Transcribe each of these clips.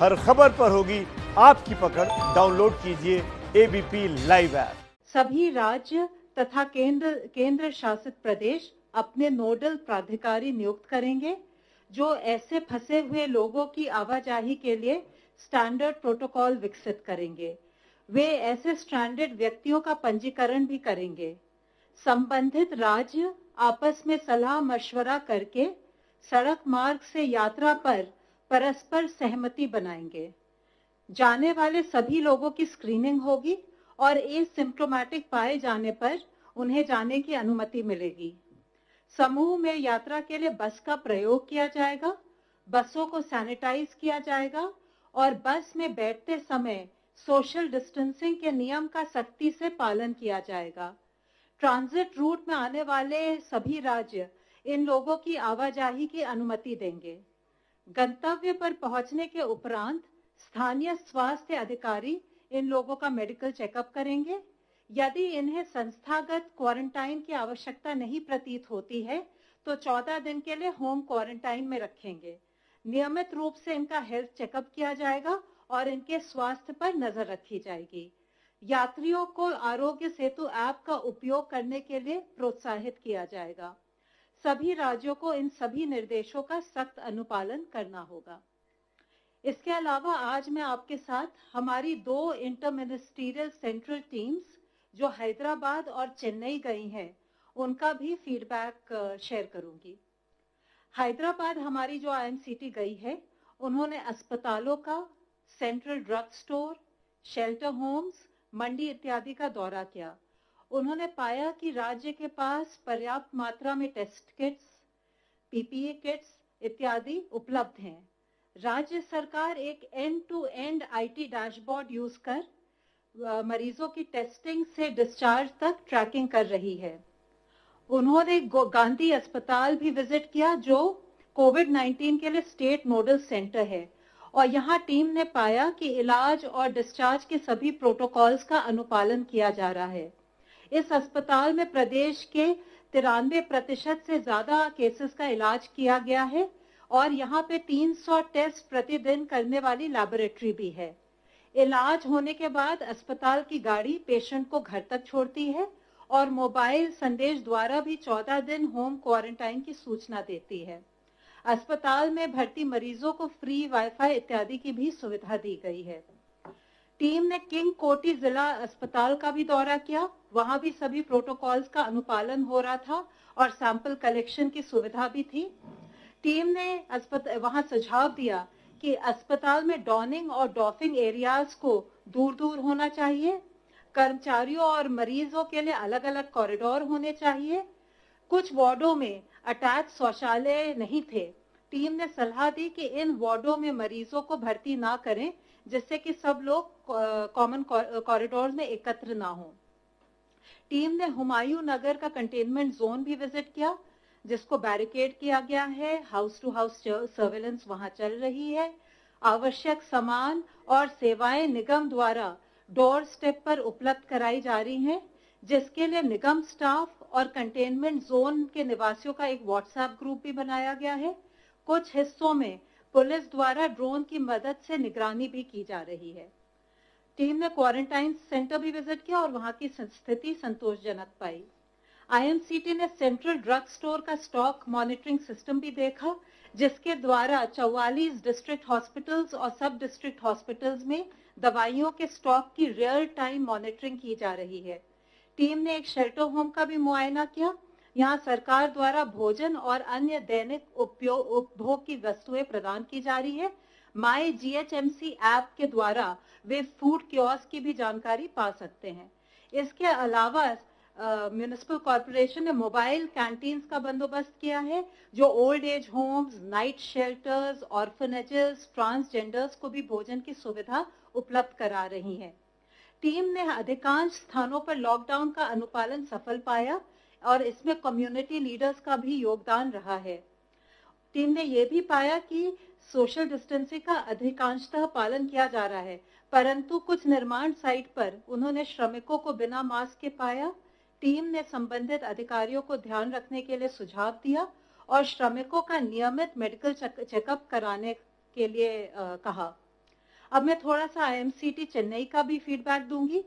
हर खबर पर होगी आपकी पकड़। डाउनलोड कीजिए एबीपी लाइव ऐप। सभी राज्य तथा केंद्र शासित प्रदेश अपने नोडल प्राधिकारी नियुक्त करेंगे जो ऐसे फंसे हुए लोगों की आवाजाही के लिए स्टैंडर्ड प्रोटोकॉल विकसित करेंगे। वे ऐसे स्ट्रैंडेड व्यक्तियों का पंजीकरण भी करेंगे। संबंधित राज्य आपस में सलाह मशवरा करके सड़क मार्ग से यात्रा पर परस्पर सहमति बनाएंगे। जाने वाले सभी लोगों की स्क्रीनिंग होगी और एसिम्प्टोमेटिक पाए जाने पर उन्हें जाने की अनुमति मिलेगी। समूह में यात्रा के लिए बस का प्रयोग किया जाएगा। बसों को सैनिटाइज किया जाएगा और बस में बैठते समय सोशल डिस्टेंसिंग के नियम का सख्ती से पालन किया जाएगा। ट्रांजिट रूट में आने वाले सभी राज्य इन लोगों की आवाजाही की अनुमति देंगे। गंतव्य पर पहुंचने के उपरांत स्थानीय स्वास्थ्य अधिकारी इन लोगों का मेडिकल चेकअप करेंगे। यदि इन्हें संस्थागत क्वारंटाइन की आवश्यकता नहीं प्रतीत होती है तो 14 दिन के लिए होम क्वारंटाइन में रखेंगे। नियमित रूप से इनका हेल्थ चेकअप किया जाएगा और इनके स्वास्थ्य पर नजर रखी जाएगी। यात्रियों को आरोग्य सेतु ऐप का उपयोग करने के लिए प्रोत्साहित किया जाएगा। सभी राज्यों को इन सभी निर्देशों का सख्त अनुपालन करना होगा। इसके अलावा आज मैं आपके साथ हमारी 2 इंटरमिनिस्ट्रियल सेंट्रल टीम्स जो हैदराबाद और चेन्नई गई हैं, उनका भी फीडबैक शेयर करूंगी। हैदराबाद हमारी जो आईएमसीटी गई है, उन्होंने अस्पतालों का, central drug store, shelter homes, मंडी इत्यादि का दौरा किया। उन्होंने पाया कि राज्य के पास पर्याप्त मात्रा में टेस्ट किट्स, पीपीई किट्स इत्यादि उपलब्ध हैं। राज्य सरकार एक end to end IT dashboard use कर मरीजों की टेस्टिंग से डिस्चार्ज तक ट्रैकिंग कर रही है। उन्होंने गांधी अस्पताल भी विजिट किया जो कोविड-19 के लिए स्टेट नोडल सेंटर है और यहाँ टीम ने पाया कि इलाज और डिस्चार्ज के सभी प्रोटोकॉल्स का अनुपालन किया जा रहा है। इस अस्पताल में प्रदेश के 93% से ज्यादा केसेस का इलाज किया गया है और यहाँ पे 300 टेस्ट प्रतिदिन करने वाली लैबोरेटरी भी है। इलाज होने के बाद अस्पताल की गाड़ी पेशेंट को घर तक छोड़ती है और मोबाइल संदेश द्वारा भी 14 दिन होम क्वारंटाइन की सूचना देती है। अस्पताल में भर्ती मरीजों को फ्री वाईफाई इत्यादि की भी सुविधा दी गई है। टीम ने किंग कोटी जिला अस्पताल का भी दौरा किया। वहां भी सभी प्रोटोकॉल्स का अनुपालन हो रहा था और सैंपल कलेक्शन की सुविधा भी थी। टीम ने वहां सुझाव दिया कि अस्पताल में डॉनिंग और डॉफिंग एरियाज को दूर दूर होना चाहिए। कर्मचारियों और मरीजों के लिए अलग अलग कॉरिडोर होने चाहिए। कुछ वार्डों में अटैच शौचालय नहीं थे। टीम ने सलाह दी कि इन वार्डों में मरीजों को भर्ती ना करें जिससे कि सब लोग कॉमन कॉरिडोर में एकत्र ना हो। टीम ने हुमायूं नगर का कंटेनमेंट जोन भी विजिट किया जिसको बैरिकेड किया गया है। हाउस टू हाउस सर्वेलेंस वहां चल रही है। आवश्यक सामान और सेवाएं निगम द्वारा डोर स्टेप पर उपलब्ध कराई जा रही हैं, जिसके लिए निगम स्टाफ और कंटेनमेंट जोन के निवासियों का एक व्हाट्सएप ग्रुप भी बनाया गया है। कुछ हिस्सों में पुलिस द्वारा ड्रोन की मदद से निगरानी भी की जा रही है। टीम ने क्वारंटाइन सेंटर भी विजिट किया और वहां की स्थिति संतोषजनक पाई। आईएमसीटी ने सेंट्रल ड्रग स्टोर का स्टॉक मॉनिटरिंग सिस्टम भी देखा जिसके द्वारा 44 डिस्ट्रिक्ट हॉस्पिटल्स और सब डिस्ट्रिक्ट हॉस्पिटल्स में दवाइयों के स्टॉक की रियल टाइम मॉनिटरिंग की जा रही है। टीम ने एक शेल्टर होम का भी मुआयना किया। यहाँ सरकार द्वारा भोजन और अन्य दैनिक उपभोग की वस्तुएं प्रदान की जा रही है। माई जीएचएमसी ऐप के द्वारा वे फूड कियोस्क की भी जानकारी पा सकते हैं। इसके अलावा म्युनिसिपल कॉर्पोरेशन ने मोबाइल कैंटीन्स का बंदोबस्त किया है जो old age homes, night shelters, orphanages, transgenders को भी भोजन की सुविधा उपलब्ध करा रही है। टीम ने अधिकांश स्थानों पर लॉकडाउन का अनुपालन सफल पाया और इसमें कम्युनिटी लीडर्स का भी योगदान रहा है। टीम ने यह भी पाया कि सोशल डिस्टेंसिंग का अधिकांशतः पालन किया जा रहा है, परंतु कुछ निर्माण साइट पर उन्होंने श्रमिकों को बिना मास्क के पाया। टीम ने संबंधित अधिकारियों को ध्यान रखने के लिए सुझाव दिया और श्रमिकों का नियमित मेडिकल चेकअप कराने के लिए कहा। अब मैं थोड़ा सा आईएमसीटी चेन्नई का भी फीडबैक दूंगी।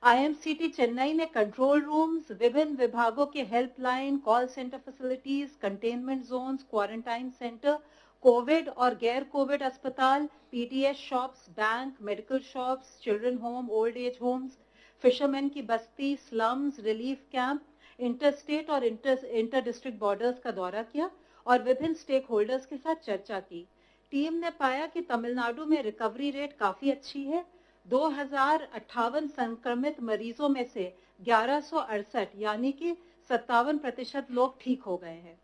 आईएमसीटी चेन्नई ने कंट्रोल रूम्स, विभिन्न विभागों के helpline, call centre facilities, containment zones, quarantine centre, Covid और गैर कोविड अस्पताल, PDS shops, bank, medical shops, children home, old age homes, fisherman की बस्ती, स्लम्स, रिलीफ कैंप, इंटरस्टेट और इंटर डिस्ट्रिक्ट बॉर्डर्स का दौरा किया और विभिन्न स्टेक होल्डर्स के साथ चर्चा की। टीम ने पाया कि तमिलनाडु में रिकवरी रेट काफी अच्छी है। 2058 संक्रमित मरीजों में से 1168 यानी कि 57% लोग ठीक हो गए हैं।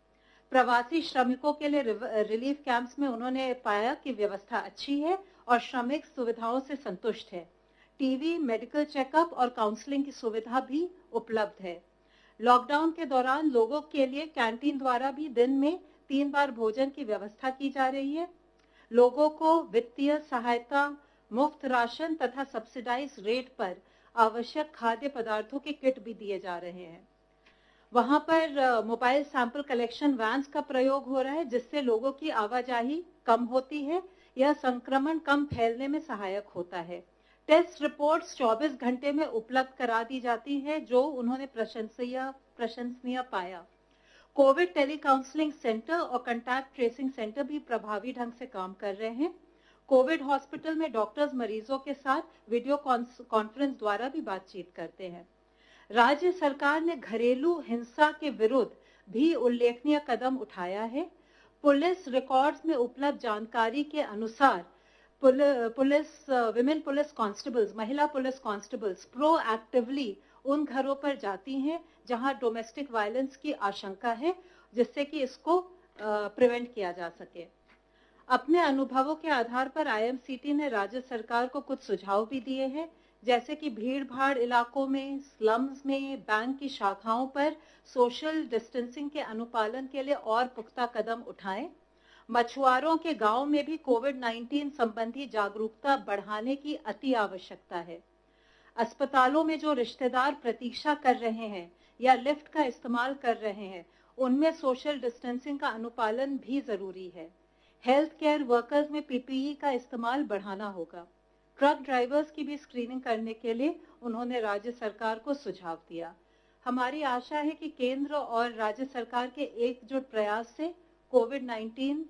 प्रवासी श्रमिकों के लिए रिलीफ कैंप्स में उन्होंने पाया कि व्यवस्था अच्छी है और श्रमिक सुविधाओं से संतुष्ट है। टीवी, मेडिकल चेकअप और काउंसलिंग की सुविधा भी उपलब्ध है। लॉकडाउन के दौरान लोगों के लिए कैंटीन द्वारा भी दिन में 3 बार भोजन की व्यवस्था की जा रही है। लोगों को वित्तीय सहायता, मुफ्त राशन तथा सब्सिडाइज रेट पर आवश्यक खाद्य पदार्थों के किट भी दिए जा रहे हैं। वहां पर मोबाइल सैंपल कलेक्शन वैन्स का प्रयोग हो रहा है, जिससे लोगों की आवाजाही कम होती है। यह संक्रमण कम फैलने में सहायक होता है। टेस्ट रिपोर्ट्स 24 घंटे में उपलब्ध करा दी जाती है, जो उन्होंने प्रशंसनीय पाया। कोविड टेली काउंसलिंग सेंटर और कंटैक्ट ट्रेसिंग सेंटर भी प्रभावी ढंग से काम कर रहे हैं। कोविड हॉस्पिटल में डॉक्टर्स मरीजों के साथ वीडियो कॉन्फ्रेंस द्वारा भी बातचीत करते हैं। राज्य सरकार ने घरेलू हिंसा के विरुद्ध भी उल्लेखनीय कदम उठाया है। पुलिस रिकॉर्ड्स में उपलब्ध जानकारी के अनुसार विमेन पुलिस कांस्टेबल्स, महिला पुलिस कांस्टेबल्स प्रोएक्टिवली उन घरों पर जाती हैं जहां डोमेस्टिक वायलेंस की आशंका है, जिससे कि इसको प्रिवेंट किया जा सके। अपने अनुभवों के आधार पर आईएमसीटी ने राज्य सरकार को कुछ सुझाव भी दिए हैं, जैसे कि भीड़-भाड़ इलाकों में, स्लम्स में, बैंक की शाखाओं पर सोशल डिस्टेंसिंग के अनुपालन के लिए और पुख्ता कदम उठाएं। मछुआरों के गांव में भी कोविड-19 संबंधी जागरूकता बढ़ाने की अति आवश्यकता है। अस्पतालों में जो रिश्तेदार प्रतीक्षा कर रहे हैं या लिफ्ट का इस्तेमाल कर रहे हैं, उनमें सोशल डिस्टेंसिंग का अनुपालन भी जरूरी है। हेल्थ केयर वर्कर्स में पीपीई का इस्तेमाल बढ़ाना होगा। ट्रक ड्राइवर्स की भी स्क्रीनिंग करने के लिए उन्होंने राज्य सरकार को सुझाव दिया। हमारी आशा है कि केंद्र और राज्य सरकार के एकजुट प्रयास से कोविड-19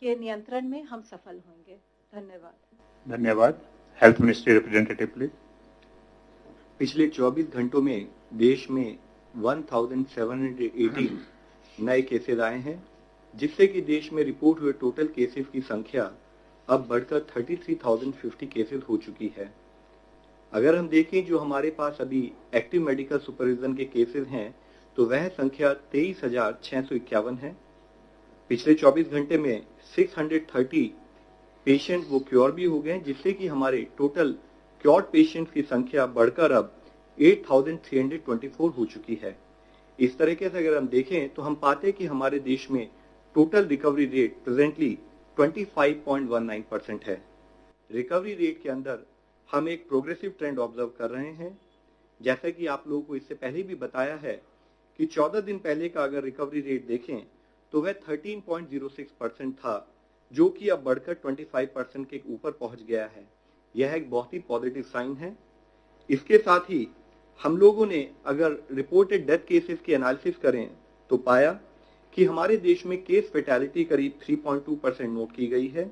के नियंत्रण में हम सफल होंगे। धन्यवाद। धन्यवाद। Health ministry representative please. पिछले 24 घंटों में देश में 1718 नए केसेस आए हैं, जिससे कि देश में रिपोर्ट हुए टोटल केसेस की संख्या अब बढ़कर 33,050 केसेस हो चुकी है। अगर हम देखें जो हमारे पास अभी एक्टिव मेडिकल सुपरविजन के केसेस हैं, तो वह संख्या 23,651 है। पिछले 24 घंटे में 630 पेशेंट वो क्योर भी हो गए, जिससे कि हमारे टोटल क्योर्ड पेशेंट्स की संख्या बढ़कर अब 8,324 हो चुकी है। इस तरीके से अगर हम देखें तो हम पाते हैं कि हमारे देश में टोटल रिकवरी रेट प्रेजेंटली 25.19% है। रिकवरी रेट के अंदर हम एक प्रोग्रेसिव ट्रेंड ऑब्जर्व कर रहे हैं। जैसा कि आप लोगों को इससे पहले भी बताया है कि 14 दिन पहले का अगर रिकवरी रेट देखें तो वह 13.06% था, जो कि अब बढ़कर 25% के ऊपर पहुंच गया है। यह एक बहुत ही पॉजिटिव साइन है। इसके साथ ही हम लोगों ने अगर रिपोर्टेड डेथ केसेस की एनालिसिस करें तो पाया कि हमारे देश में केस फेटेलिटी करीब 3.2% नोट की गई है,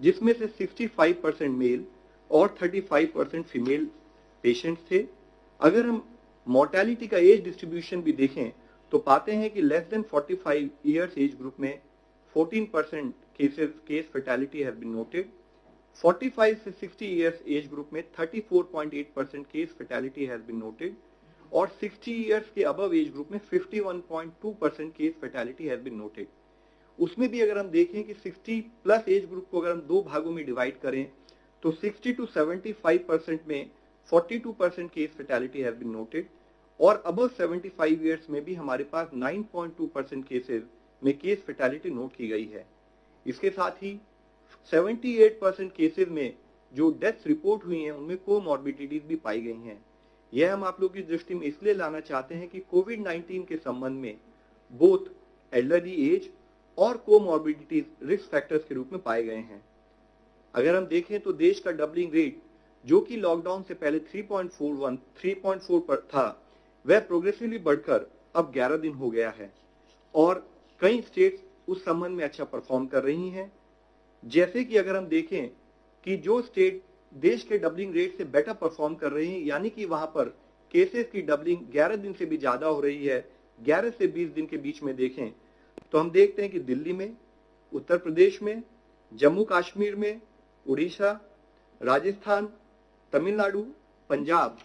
जिसमें से 65% मेल और 35% फीमेल पेशेंट्स थे। अगर हम मोर्टेलिटी का एज डिस्ट्रीब्यूशन भी देखें तो पाते हैं कि less than 45 years age group में 14% case fatality have been noted. 45 से 60 ईयर्स एज ग्रुप में 34.8% case fatality has been noted और 60 ईयर्स के अबव एज ग्रुप में 51.2% case fatality has been noted. उसमें भी अगर हम देखें कि 60 प्लस एज ग्रुप को अगर हम दो भागों में डिवाइड करें तो 60 to 75% में 42% case fatality has been noted और अबव 75 ईयर्स में भी हमारे पास 9.2% केसेस में केस फेटेलिटी नोट की गई है। इसके साथ ही 78% केसेस में जो डेथ्स रिपोर्ट हुई हैं उनमें कोमॉर्बिडिटीज भी पाई गई हैं। यह हम आप लोगों की दृष्टि में इसलिए लाना चाहते हैं कि कोविड-19 के संबंध में बोथ एल्डरली एज और कोमॉर्बिडिटीज रिस्क फैक्टर्स के रूप में पाए गए हैं। अगर हम देखें तो देश का डबलिंग रेट जो कि लॉकडाउन से पहले 3.4 पर था, वह प्रोग्रेसिवली बढ़कर अब 11 दिन हो गया है और कई स्टेट्स उस संबंध में अच्छा परफॉर्म कर रही हैं। जैसे कि अगर हम देखें कि जो स्टेट देश के डबलिंग रेट से बेटर परफॉर्म कर रही हैं, यानी कि वहां पर केसेस की डबलिंग 11 दिन से भी ज्यादा हो रही है, 11 से 20 दिन के बीच में देखें तो हम देखते हैं कि दिल्ली में, उत्तर प्रदेश में, जम्मू कश्मीर में, उड़ीसा, राजस्थान, तमिलनाडु, पंजाब,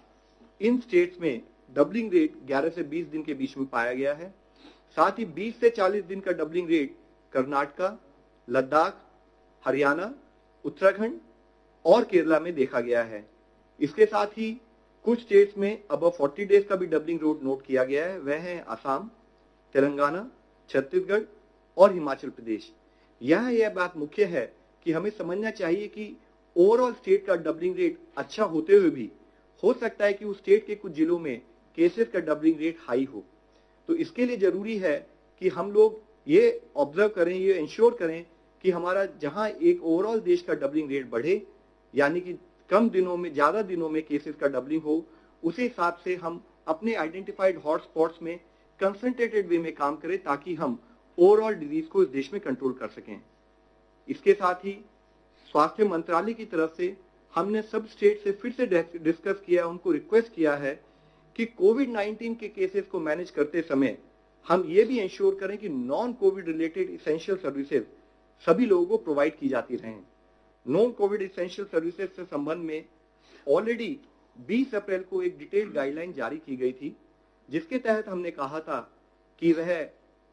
इन स्टेट्स में डबलिंग रेट 11 से 20 दिन के बीच में पाया गया है। साथ ही 20 से 40 दिन का डबलिंग रेट कर्नाटका, लद्दाख, हरियाणा, उत्तराखंड और केरला में देखा गया है। इसके साथ ही कुछ स्टेट्स में अब 40 डेज का भी डबलिंग रेट नोट किया गया है, वह है आसाम, तेलंगाना, छत्तीसगढ़ और हिमाचल प्रदेश। यहाँ यह बात मुख्य है कि हमें समझना चाहिए कि ओवरऑल स्टेट का डबलिंग रेट अच्छा होते हुए भी हो सकता है कि उस स्टेट के कुछ जिलों में केसेस का डबलिंग रेट हाई हो। तो इसके लिए जरूरी है कि हम लोग ये ऑब्जर्व करें, ये इंश्योर करें कि हमारा जहां एक ओवरऑल देश का डबलिंग रेट बढ़े, यानी कि कम दिनों में ज्यादा दिनों में केसेस का डबलिंग हो, उसी हिसाब से हम अपने आइडेंटिफाइड हॉटस्पॉट्स में कंसंट्रेटेड वे में काम करें ताकि हम ओवरऑल डिजीज को इस देश में कंट्रोल कर सकें। इसके साथ ही स्वास्थ्य मंत्रालय की तरफ से हमने सब स्टेट से फिर से डिस्कस किया, उनको रिक्वेस्ट किया है कि कोविड-19 के केसेस को मैनेज करते समय हम ये भी इंश्योर करें कि non Covid related essential services सभी लोगों को प्रोवाइड की जाती रहें। नॉन कोविड इसेंशियल सर्विसेज से संबंध में ऑलरेडी 20 अप्रैल को एक डिटेल्ड गाइडलाइन जारी की गई थी, जिसके तहत हमने कहा था कि वह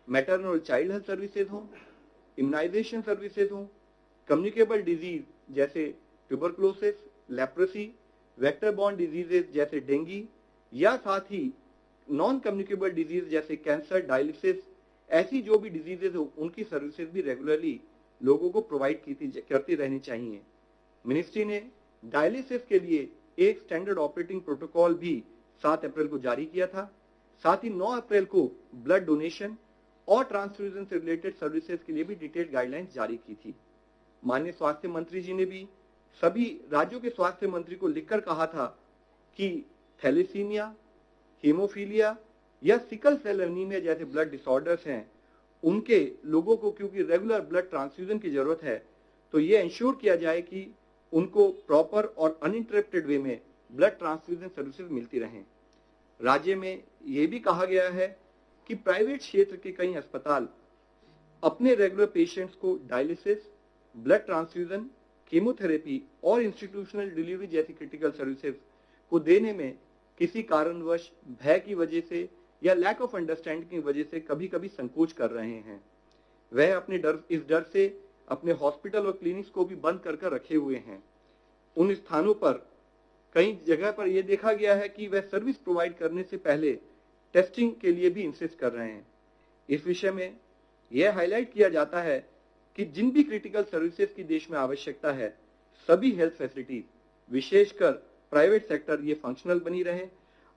मैटरनल और चाइल्ड हेल्थ सर्विसेज हों, इम्यूनाइजेशन सर्विसेज हों, कम्युनिकेबल डिजीज जैसे tuberculosis, leprosy, vector borne diseases जैसे डेंगू, या साथ ही नॉन कम्युनिकेबल डिजीज जैसे कैंसर, डायलिसिस, ऐसी जो भी डिजीजेज हो उनकी सर्विसेज भी रेगुलरली लोगों को प्रोवाइड करती रहनी चाहिए। मिनिस्ट्री ने डायलिसिस के लिए एक स्टैंडर्ड ऑपरेटिंग प्रोटोकॉल भी 7 अप्रैल को जारी किया था। साथ ही 9 अप्रैल को ब्लड डोनेशन और ट्रांसफ्यूजन से रिलेटेड सर्विसेज के लिए भी डिटेल्ड गाइडलाइंस जारी की थी। माननीय स्वास्थ्य मंत्री जी ने भी सभी राज्यों के स्वास्थ्य मंत्री को लिखकर कहा था कि थैलेसीमिया, हीमोफीलिया या सिकल सेल एनीमिया जैसे ब्लड डिसऑर्डर्स हैं, उनके लोगों को क्योंकि रेगुलर ब्लड ट्रांसफ्यूजन की जरूरत है, तो ये इंश्योर किया जाए कि उनको प्रॉपर और अनइंटरप्टेड वे में ब्लड ट्रांसफ्यूजन सर्विसेज मिलती रहें। राज्य में यह भी कहा गया है कि प्राइवेट क्षेत्र के कई अस्पताल अपने रेगुलर पेशेंट्स को डायलिसिस, ब्लड ट्रांसफ्यूजन, कीमोथेरेपी और इंस्टीट्यूशनल डिलीवरी जैसी क्रिटिकल सर्विसेज को देने में किसी कारणवश भय की वजह से या लैक ऑफ अंडरस्टैंडिंग की वजह से कभी कभी संकोच कर रहे हैं। वह अपने इस डर से अपने हॉस्पिटल और क्लिनिक्स को भी बंद कर रखे हुए हैं। उन स्थानों पर कई जगह पर यह देखा गया है कि वह सर्विस प्रोवाइड करने से पहले टेस्टिंग के लिए भी इंसिस्ट कर रहे हैं। इस विषय में यह हाईलाइट किया जाता है कि जिन भी क्रिटिकल सर्विसेज की देश में आवश्यकता है, सभी हेल्थ फैसिलिटीज विशेषकर प्राइवेट सेक्टर ये फंक्शनल बनी रहे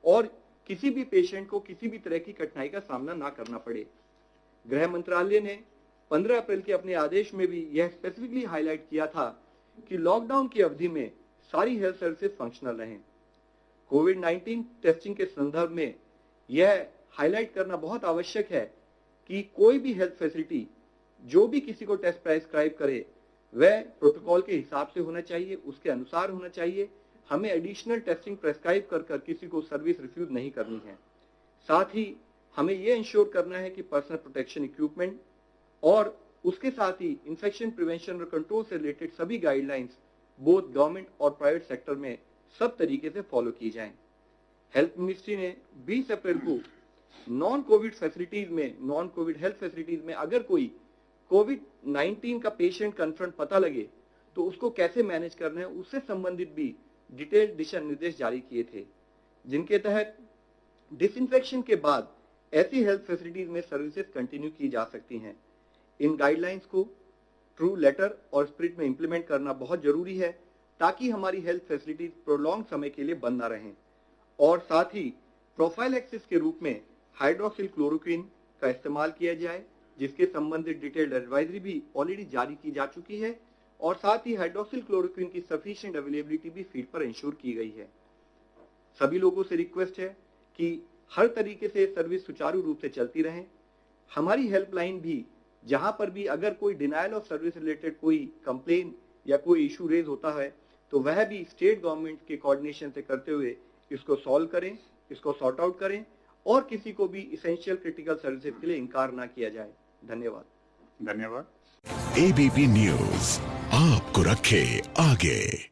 और किसी भी पेशेंट को किसी भी तरह की कठिनाई का सामना ना करना पड़े। गृह मंत्रालय ने 15 अप्रैल के अपने आदेश में भी यह स्पेसिफिकली हाईलाइट किया था कि लॉकडाउन की अवधि में सारी हेल्थ सर्विसेज फंक्शनल रहें। कोविड-19 टेस्टिंग के संदर्भ में यह हाईलाइट करना बहुत आवश्यक है कि कोई भी हेल्थ फैसिलिटी जो भी किसी को टेस्ट प्रेस्क्राइब करे वह प्रोटोकॉल के हिसाब से होना चाहिए, उसके अनुसार होना चाहिए। हमें एडिशनल टेस्टिंग प्रेस्क्राइब कर किसी को सर्विस रिफ्यूज नहीं करनी है। साथ ही हमें यह इंश्योर करना है कि पर्सनल प्रोटेक्शन इक्विपमेंट और उसके साथ ही इंफेक्शन प्रिवेंशन और कंट्रोल से रिलेटेड सभी गाइडलाइंस बोथ गवर्नमेंट और प्राइवेट सेक्टर में सब तरीके से फॉलो की जाएं। हेल्थ मिनिस्ट्री ने 20 अप्रैल को नॉन कोविड हेल्थ फैसिलिटीज में अगर कोई कोविड-19 का पेशेंट कन्फर्म पता लगे तो उसको कैसे मैनेज करना है, उससे संबंधित भी डिटेल्ड दिशा निर्देश जारी किए थे, जिनके तहत डिसइंफेक्शन के बाद ऐसी हेल्थ फैसिलिटीज में सर्विसेज कंटिन्यू की जा सकती हैं। इन गाइडलाइंस को ट्रू लेटर और स्पिरिट में इंप्लीमेंट करना बहुत जरूरी है ताकि हमारी हेल्थ फैसिलिटीज प्रोलॉन्ग समय के लिए बंद ना रहें। और साथ ही प्रोफाइलैक्सिस के रूप में हाइड्रोक्सिल क्लोरोक्विन का इस्तेमाल किया जाए, जिसके संबंधित डिटेल्ड एडवाइजरी भी ऑलरेडी जारी की जा चुकी है और साथ ही हाइड्रोक्सिल क्लोरोक्विन की सफिशिएंट अवेलेबिलिटी भी फील्ड पर इंश्योर की गई है। सभी लोगों से रिक्वेस्ट है कि हर तरीके से सर्विस सुचारू रूप से चलती रहे। हमारी हेल्पलाइन भी, जहां पर भी अगर कोई डिनायल ऑफ सर्विस रिलेटेड कोई कंप्लेन या कोई इशू रेज होता है तो वह भी स्टेट गवर्नमेंट के कोऑर्डिनेशन से करते हुए इसको सॉल्व करें, इसको सॉर्ट आउट करें और किसी को भी इसेंशियल क्रिटिकल सर्विसेज के लिए इनकार ना किया जाए। धन्यवाद। धन्यवाद। एबीपी न्यूज आपको रखे आगे।